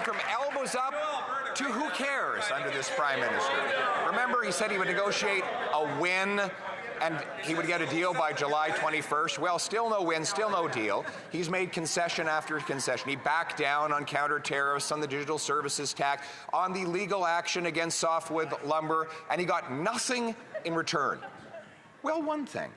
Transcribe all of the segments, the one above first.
from elbows up to who cares under this Prime Minister. Remember, he said he would negotiate a win and he would get a deal by July 21st. Well, still no win, still no deal. He's made concession after concession. He backed down on counter tariffs, on the digital services tax, on the legal action against softwood lumber, and he got nothing in return. Well, one thing.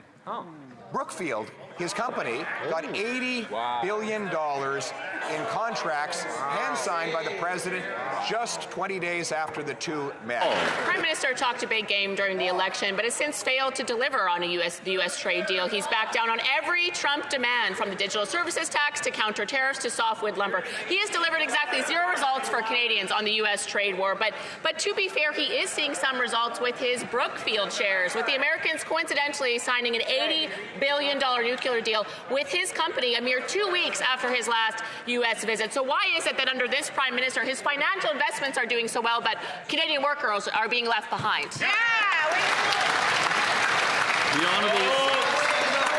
Brookfield, his company, got $80 billion in contracts hand-signed by the president just 20 days after the two met. The Prime Minister talked a big game during the election, but has since failed to deliver on the U.S. trade deal. He's backed down on every Trump demand, from the digital services tax to counter tariffs to softwood lumber. He has delivered exactly zero results for Canadians on the U.S. trade war. But to be fair, he is seeing some results with his Brookfield shares, with the Americans coincidentally signing an $80 billion nuclear deal with his company a mere 2 weeks after his last U.S. visit. So why is it that under this Prime Minister, his financial investments are doing so well, but Canadian workers are being left behind?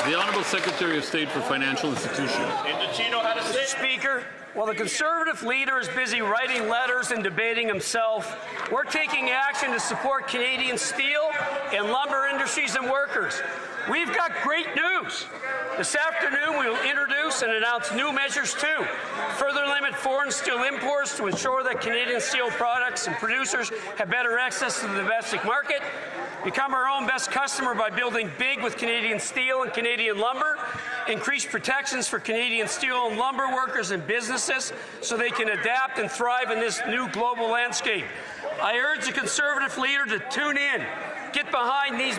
The Honourable Secretary of State for Financial Institutions. Mr. Speaker, while the Conservative leader is busy writing letters and debating himself, we're taking action to support Canadian steel and lumber industries and workers. We've got great news. This afternoon, we will introduce and announce new measures to further limit foreign steel imports to ensure that Canadian steel products and producers have better access to the domestic market, become our own best customer by building big with Canadian steel and Canadian lumber, increase protections for Canadian steel and lumber workers and businesses so they can adapt and thrive in this new global landscape. I urge the Conservative leader to tune in, get behind these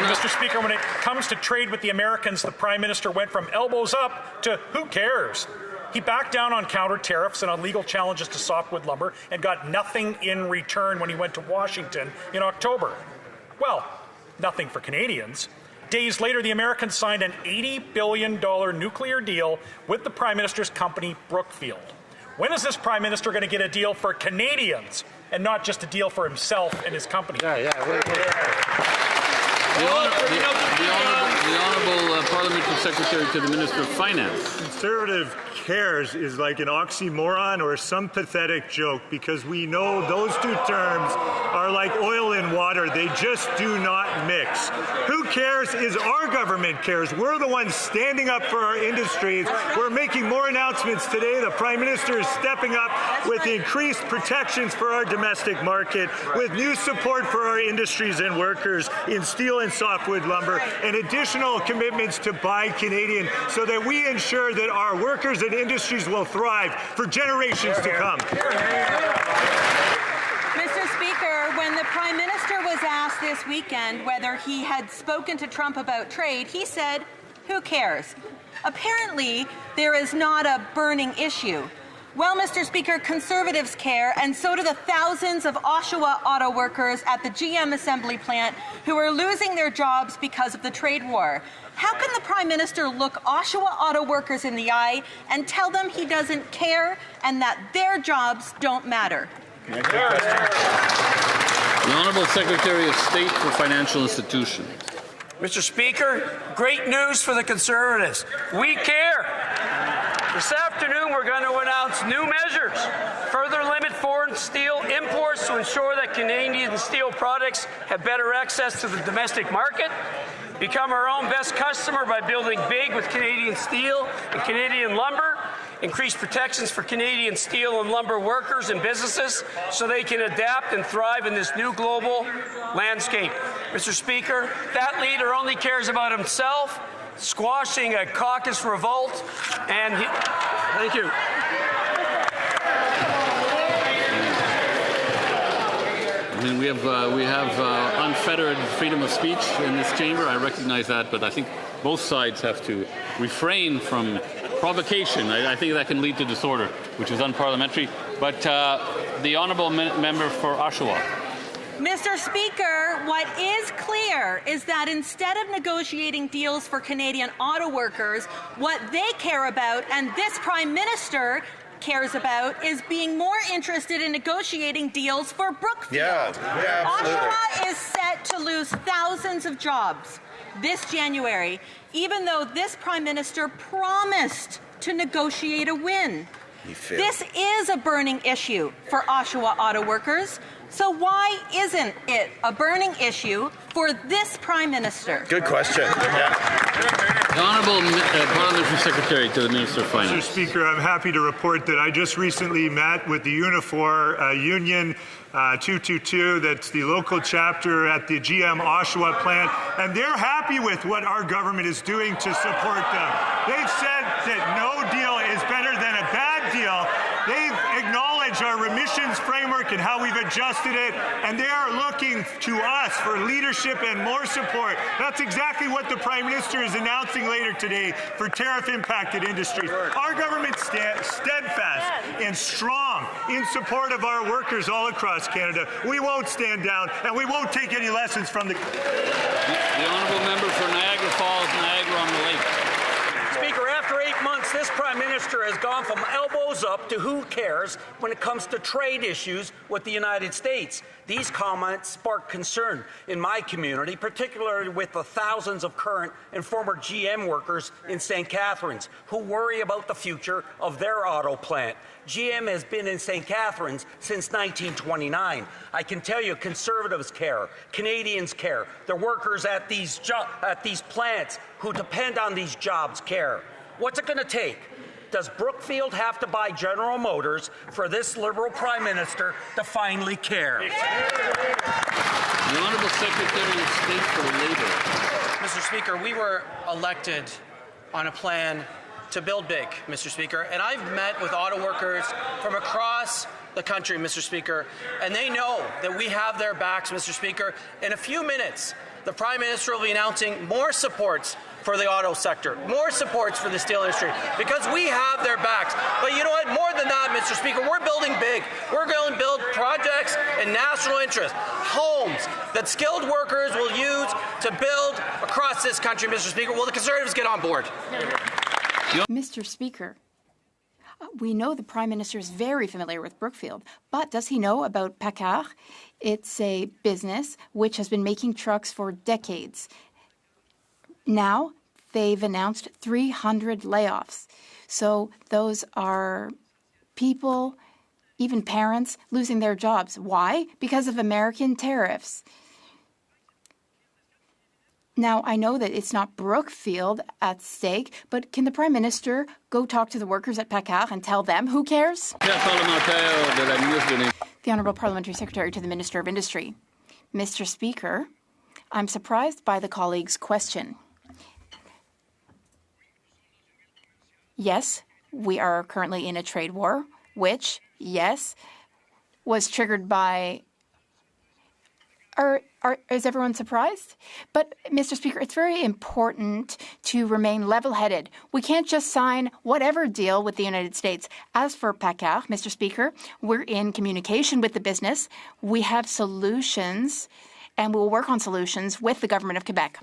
Mr. Speaker, when it comes to trade with the Americans, the Prime Minister went from elbows up to who cares? He backed down on counter tariffs and on legal challenges to softwood lumber and got nothing in return when he went to Washington in October. Well, nothing for Canadians. Days later, the Americans signed an $80 billion nuclear deal with the Prime Minister's company, Brookfield. When is this Prime Minister going to get a deal for Canadians and not just a deal for himself and his company? The Honourable Parliamentary Secretary to the Minister of Finance. Conservative cares is like an oxymoron or some pathetic joke, because we know those two terms are like oil and water. They just do not mix. Who cares is our government cares. We're the ones standing up for our industries. We're making more announcements today. The Prime Minister is stepping up with increased protections for our domestic market, with new support for our industries and workers in steel and softwood lumber, and additional commitments to buy Canadian so that we ensure that our workers and industries will thrive for generations to come. Mr. Speaker, when the Prime Minister was asked this weekend whether he had spoken to Trump about trade, he said, "Who cares?" Apparently, there is not a burning issue. Well, Mr. Speaker, Conservatives care, and so do the thousands of Oshawa auto workers at the GM assembly plant who are losing their jobs because of the trade war. How can the Prime Minister look Oshawa auto workers in the eye and tell them he doesn't care and that their jobs don't matter? The Honourable Secretary of State for Financial Institutions. Mr. Speaker, great news for the Conservatives. We care. This afternoon, we're going to announce new measures, further limit foreign steel imports to ensure that Canadian steel products have better access to the domestic market, become our own best customer by building big with Canadian steel and Canadian lumber, increase protections for Canadian steel and lumber workers and businesses so they can adapt and thrive in this new global landscape. Mr. Speaker, that leader only cares about himself, squashing a caucus revolt, and thank you. I mean, we have unfettered freedom of speech in this chamber. I recognize that, but I think both sides have to refrain from provocation. I think that can lead to disorder, which is unparliamentary. But the honourable member for Oshawa. Mr. Speaker, what is clear is that instead of negotiating deals for Canadian auto workers, what they care about, and this Prime Minister cares about, is being more interested in negotiating deals for Brookfield. Oshawa is set to lose thousands of jobs this January, even though this Prime Minister promised to negotiate a win. This is a burning issue for Oshawa auto workers. So why isn't it a burning issue for this Prime Minister? Good question. The Honourable Parliamentary Secretary to the Minister of Finance. Mr. Speaker, I'm happy to report that I just recently met with the Unifor Union 222, that's the local chapter at the GM Oshawa plant, and they're happy with what our government is doing to support them. They've said that no deal is better than a bad deal. They've acknowledged our remissions framework and how we've adjusted it, and they are looking to us for leadership and more support. That's exactly what the Prime Minister is announcing later today for tariff-impacted industries. Our government stands steadfast and strong in support of our workers all across Canada. We won't stand down, and we won't take any lessons from the Honourable Member for Niagara Falls, Niagara-on-the-Lake. Speaker, after 8 months, this Prime Minister has gone from elbows up to who cares when it comes to trade issues with the United States. These comments spark concern in my community, particularly with the thousands of current and former GM workers in St. Catharines who worry about the future of their auto plant. GM has been in St. Catharines since 1929. I can tell you Conservatives care, Canadians care, the workers at these plants who depend on these jobs care. What's it going to take? Does Brookfield have to buy General Motors for this Liberal Prime Minister to finally care? The Honourable Secretary of State for Labour. Mr. Speaker, we were elected on a plan to build big, Mr. Speaker, and I've met with auto workers from across the country, Mr. Speaker, and they know that we have their backs, Mr. Speaker. In a few minutes, the Prime Minister will be announcing more supports for the auto sector, more supports for the steel industry, because we have their backs. But you know what? More than that, Mr. Speaker, we're building big. We're going to build projects in national interest, homes that skilled workers will use to build across this country, Mr. Speaker. Will the Conservatives get on board? Mr. Speaker, we know the Prime Minister is very familiar with Brookfield, but does he know about PACCAR? It's a business which has been making trucks for decades. Now, they've announced 300 layoffs. So those are people, even parents, losing their jobs. Why? Because of American tariffs. Now, I know that it's not Brookfield at stake, but can the Prime Minister go talk to the workers at PACCAR and tell them who cares? The Honourable Parliamentary Secretary to the Minister of Industry. Mr. Speaker, I'm surprised by the colleague's question. Yes, we are currently in a trade war, which, yes, was triggered by... Is everyone surprised? But, Mr. Speaker, it's very important to remain level-headed. We can't just sign whatever deal with the United States. As for PACCAR, Mr. Speaker, we're in communication with the business. We have solutions, and we'll work on solutions with the Government of Quebec.